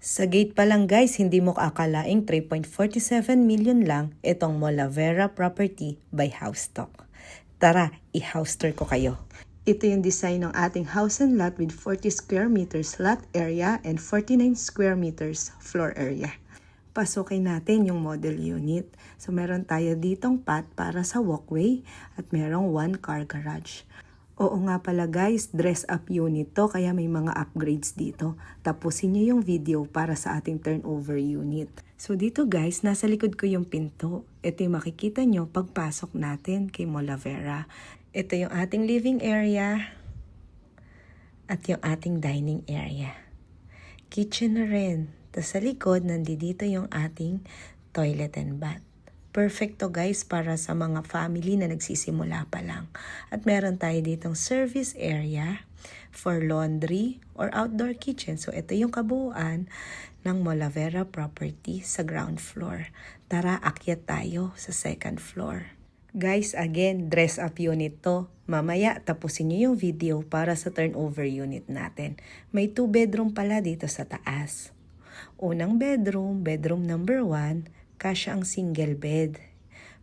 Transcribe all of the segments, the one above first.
Sa gate pa lang guys, hindi mo akalaing 3.47 million lang itong Molavera Property by Housestock. Tara, i-house tour ko kayo. Ito yung design ng ating house and lot with 40 square meters lot area and 49 square meters floor area. Pasukin natin yung model unit. So meron tayo ditong path para sa walkway at merong 1 car garage. Oo nga pala guys, dress up unit to kaya may mga upgrades dito. Tapusin niyo yung video para sa ating turnover unit. So dito guys, nasa likod ko yung pinto. Ito yung makikita nyo pagpasok natin kay Molavera. Ito yung ating living area at yung ating dining area. Kitchen na rin. Tapos sa likod, nandito yung ating toilet and bath. Perfect to guys para sa mga family na nagsisimula pa lang. At meron tayo ditong service area for laundry or outdoor kitchen. So ito yung kabuuan ng Molavera property sa ground floor. Tara, akyat tayo sa second floor. Guys, again, dress up unit to. Mamaya, tapusin nyo yung video para sa turnover unit natin. May 2 bedroom pala dito sa taas. Unang bedroom, bedroom number 1, kasya ang single bed.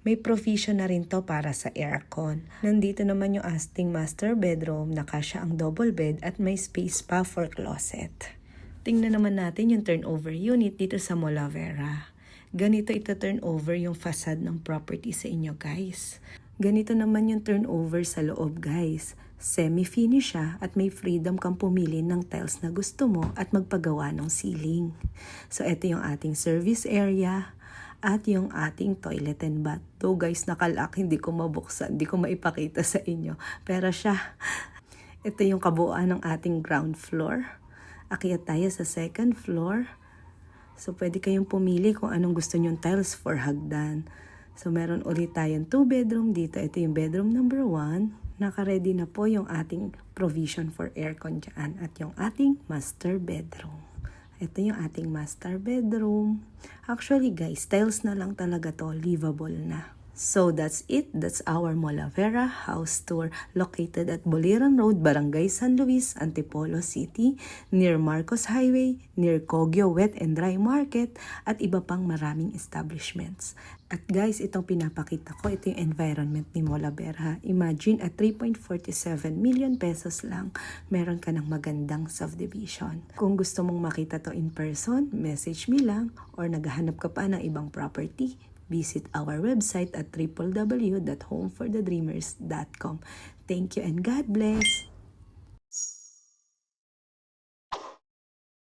May provision na rin to para sa aircon. Nandito naman yung ating master bedroom na kasya ang double bed at may space pa for closet. Tingnan naman natin yung turnover unit dito sa Molavera. Ganito ito turnover yung facade ng property sa inyo guys. Ganito naman yung turnover sa loob guys. Semi-finish siya at may freedom kang pumili ng tiles na gusto mo at magpagawa ng ceiling. So ito yung ating service area at yung ating toilet and bath. To guys, nakalock, hindi ko mabuksan, hindi ko maipakita sa inyo. Pero siya, ito yung kabuuan ng ating ground floor. Akyat tayo sa second floor. So pwede kayong pumili kung anong gusto nyong tiles for hagdan. So meron ulit tayong 2 bedroom dito. Ito yung bedroom number 1. Naka-ready na po yung ating provision for aircon dyan at yung ating master bedroom. Ito yung ating master bedroom. Actually guys, tiles na lang talaga to, livable na. So that's it. That's our Molavera house tour located at Boliran Road, Barangay San Luis, Antipolo City, near Marcos Highway, near Kogyo Wet and Dry Market, at iba pang maraming establishments. At guys, itong pinapakita ko, ito yung environment ni Molavera. Imagine at 3.47 million pesos lang, meron ka ng magandang subdivision. Kung gusto mong makita to in person, message me lang, or naghahanap ka pa ng ibang property, visit our website at www.homeforthedreamers.com. Thank you and God bless!